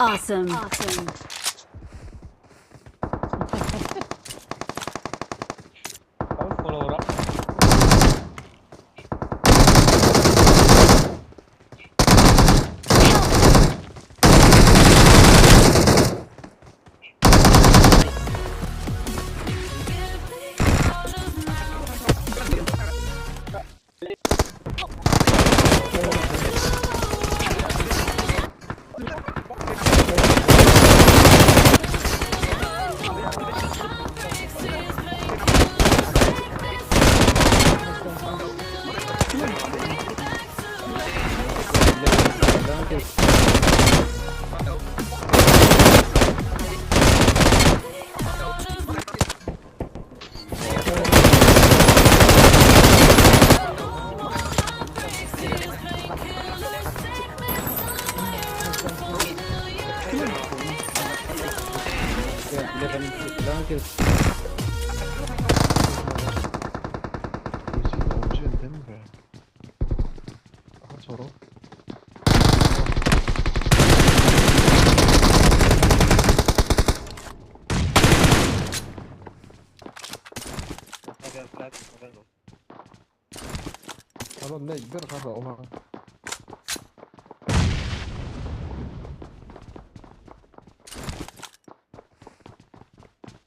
Awesome. Follow up. Karon na igber karo oma.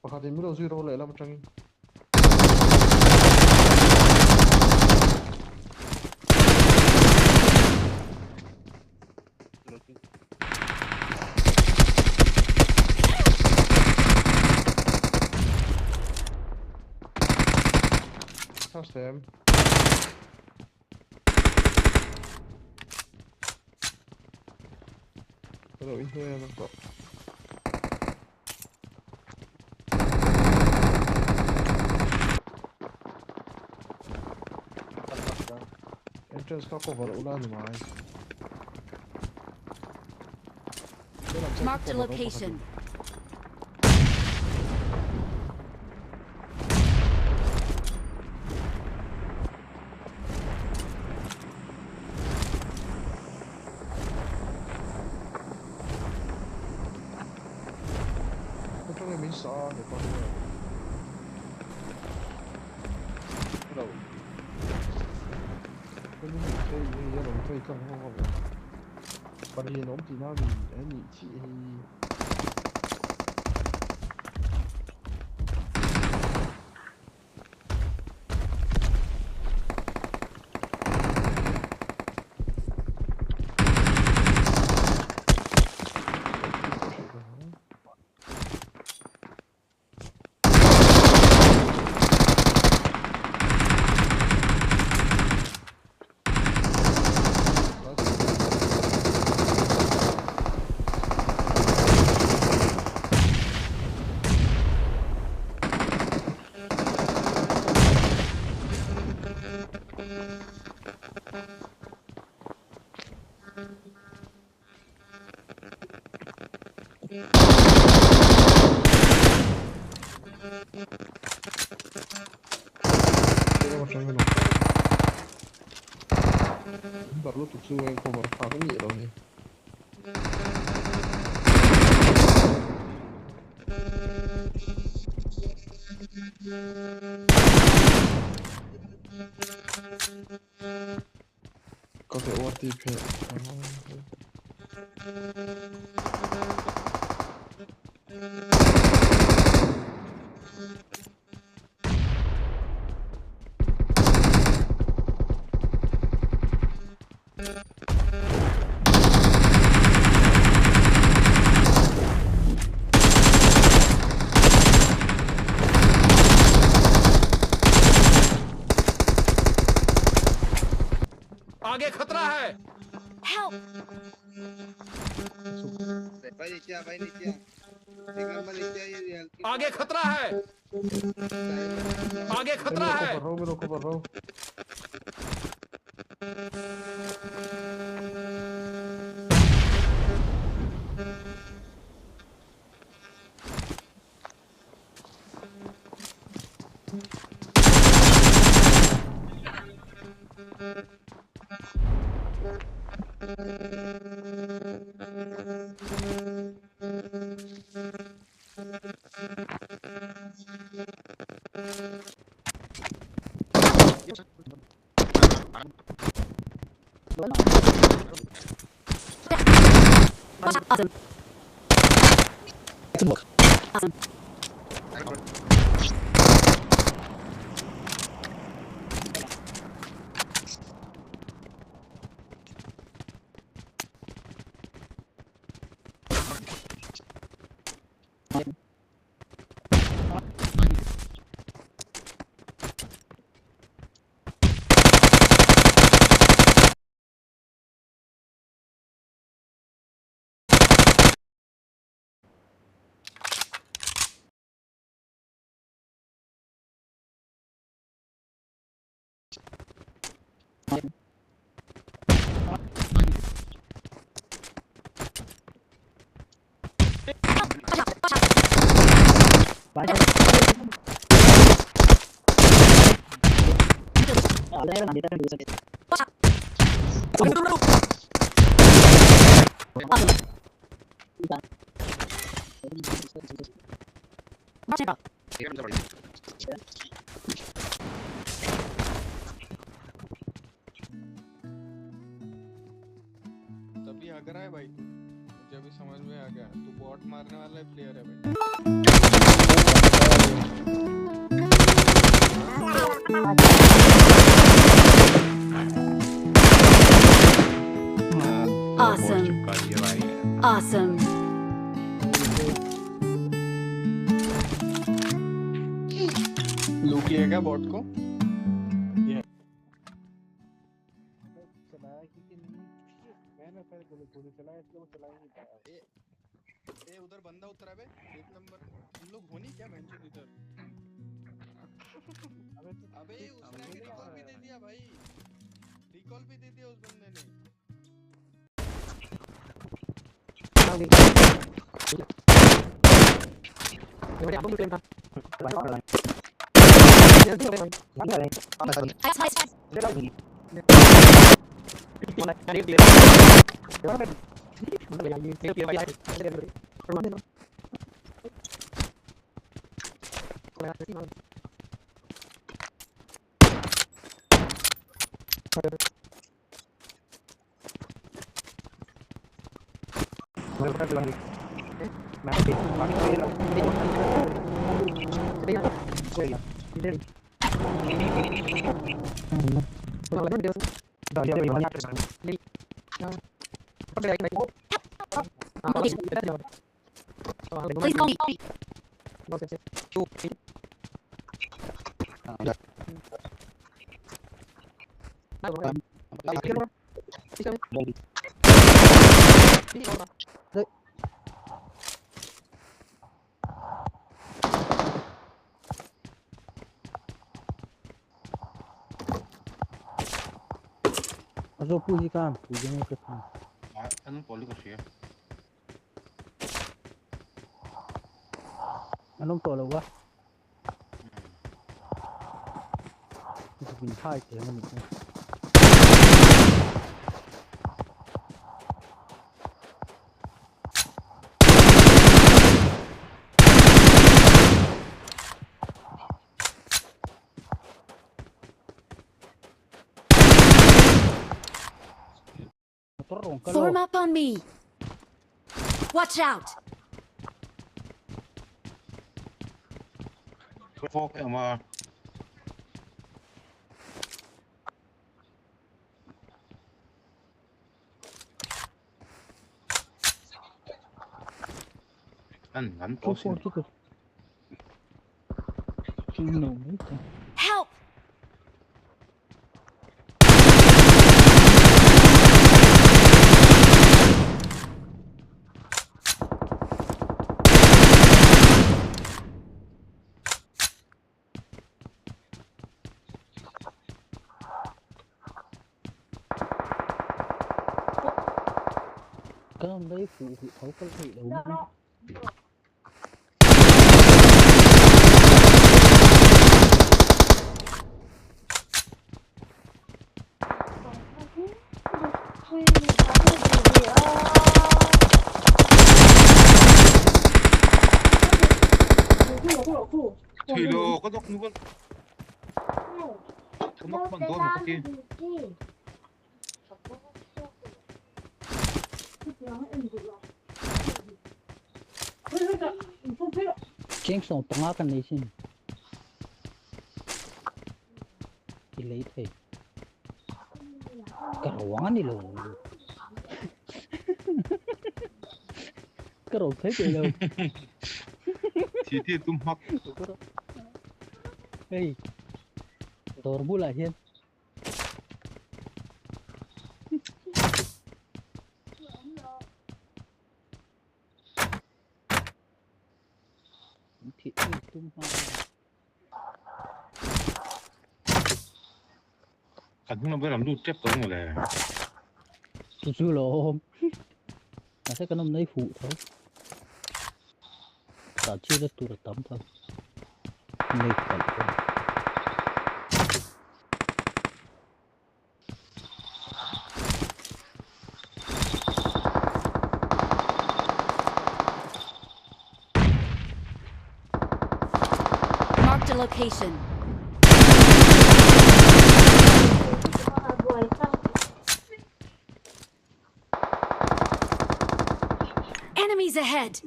Pakati miro zero le lam changi. System. Pero ini yang kok. Entrance ka cover ulan mai. Marked a location. Saw the bottom. Hello. Cái này chơi như là chơi không không. Bạn hiền ốm thì nó thì anh nhị chị baru Thukru yang cover farm vậy rồi nhỉ. Có thể OTP. है। Help! भाई नीचे एक number नीचे ये आगे खतरा है, आगे खतरा है। मैं रोको पर रहो Awesome. Awesome. तभी हग रहा है भाई तू, मुझे अभी समझ में आ गया, तू बॉट मारने वाला है प्लेयर है भाई। Awesome. Awesome. लू किएगा बॉट को। चलाया कि नहीं मैंने पहले गोली चलाया इसलिए वो चला ही नहीं पाया ए उधर बंदा उतरा बे, एक नंबर। तुम लोग हो नहीं क्या बेंचो इधर? अबे उसने रिकॉल भी दे दिया भाई, रिकॉल भी दे दिया उस बंदे ने। Please call me. Also puji kan, puji ni kan. Ano poli ko siya? Anong tolo ba? Ito pintai te mo nito. Form up on me. Watch out. Fok ama. An to sin. Help. cái ông đấy phụ thấu có thể đâu. Thì đồ có đốc luôn. Có đốc bằng tôi một cái kia. Chén sòng tông ác này xin. Thì lấy thầy. Cả quán đi luôn. Cái đồ thế vậy đâu. Thì tụm hắc. Hey, đồ bu lại hiên. Thì tụm hắc. Cảnh chúng nó mới làm đu chép tống rồi này. Chú lộn. Mà sẽ cái nông đấy phụ thôi. Đã chưa được tụi tắm thôi. Mệt phải thôi. Marked a location. Enemies ahead.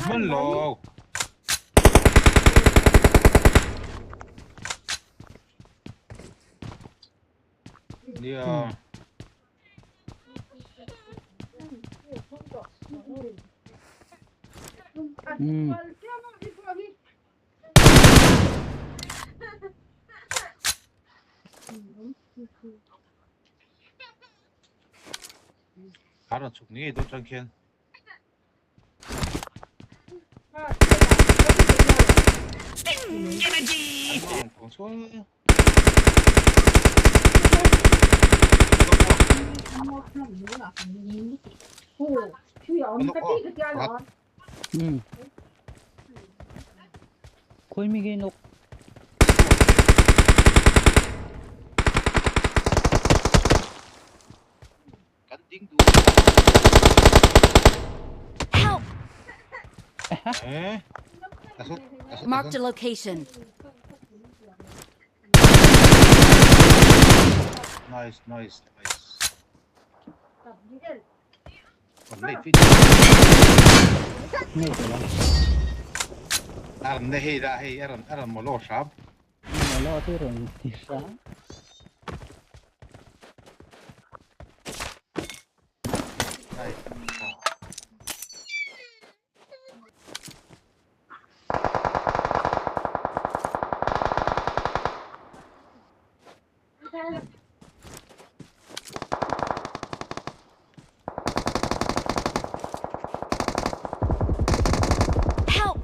Mình lồ. Đi khá là chụp nghĩ tôi Chinken. Energy. Còn số. Khôi mi cái nục. Cắn tiếng đu. Help! Marked a location. Nice. Còn lấy phít. Mệt lắm. Aran đây ra hay Aran một lô sáp. Mà lo thế rồi thì sáng. Đây. Help!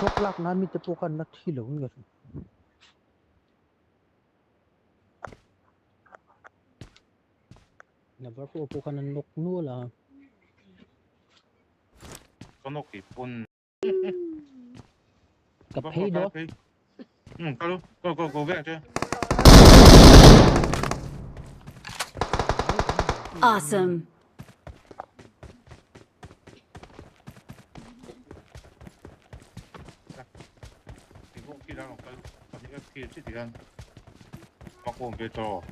Dốc lạc nan mi te pokan na thilo ngi. Never pokan na nok nu la. Có nóc kịp con. Cặp hay đó. Có vẽ chưa? Awesome. Thì cũng khi ra một cái những cái kia chứ thì ăn. Aku betul.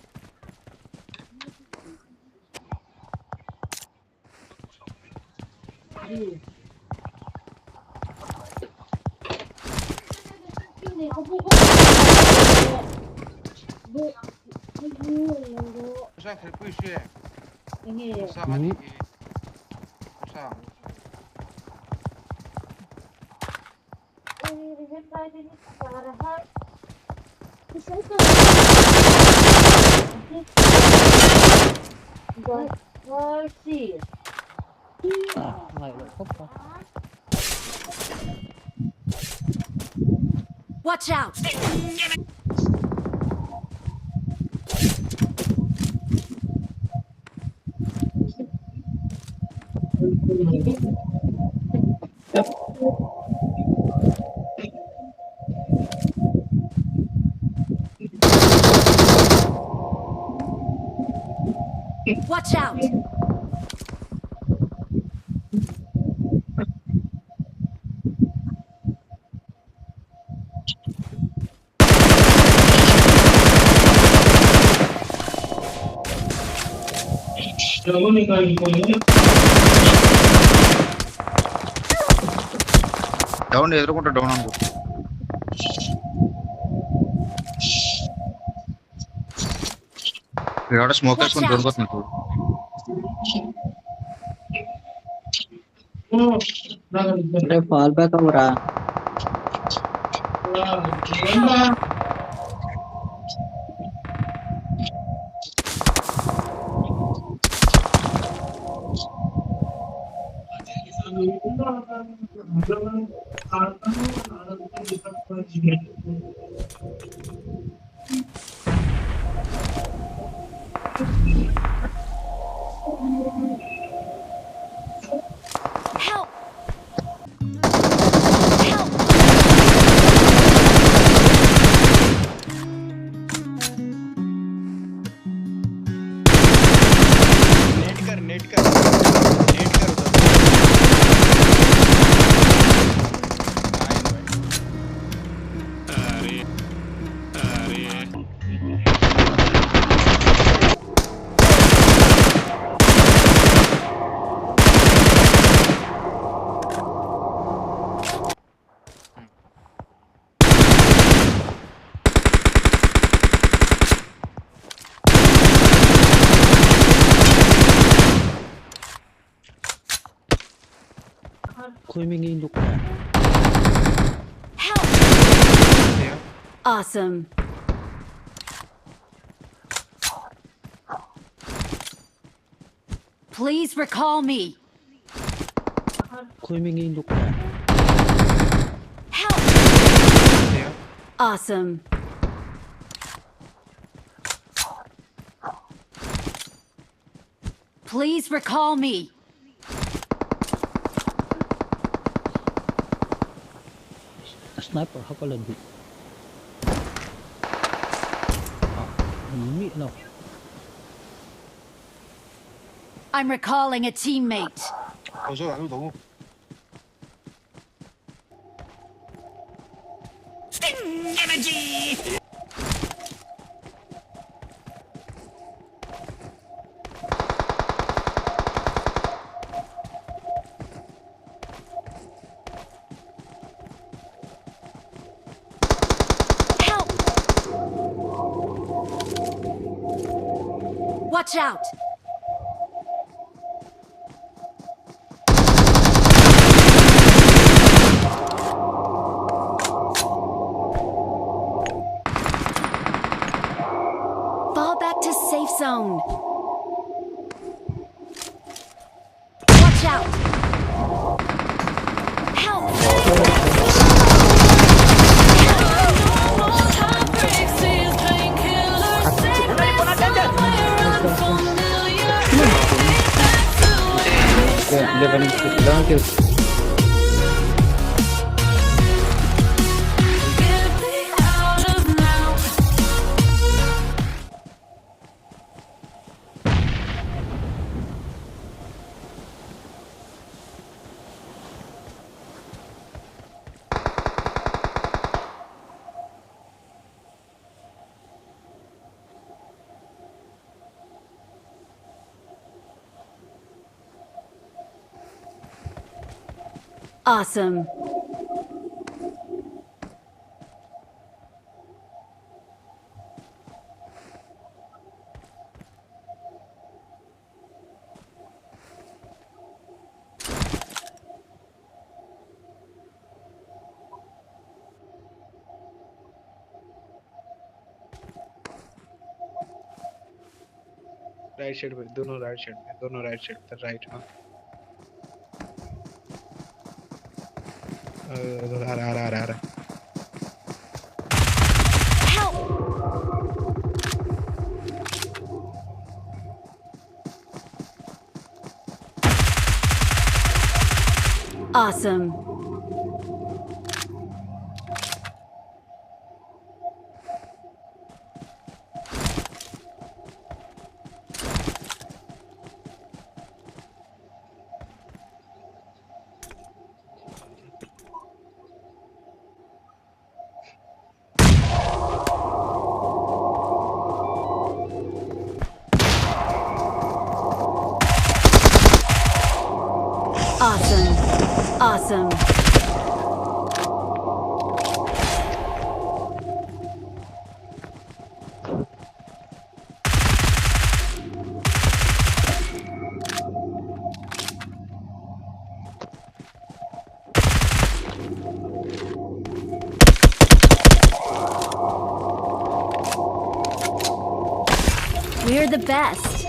Saya kerja sih. Masa hari ini. Masa. Lại lại khóc không? Watch out! Watch out! Down ఎదురుకుంటా down అనుకో ఇక్కడ smoke వేసుకొని దొరుకుతుంది చూడు अरे fall back हो रहा Help! Net कर उधर कोई मिंगी look Help! Awesome. Please recall me. कोई मिंगी look Help! Awesome. Please recall me. sniper haka lần bị mị nào I'm recalling a teammate. Tôi số lại đủ. Help! Watch out! Fall back to safe zone. Watch out! Help! level lang kills Awesome. Right side पे दोनों right side पे दोनों right side पे right हाँ आ रहा Help! Awesome. Awesome. Awesome. We're the best.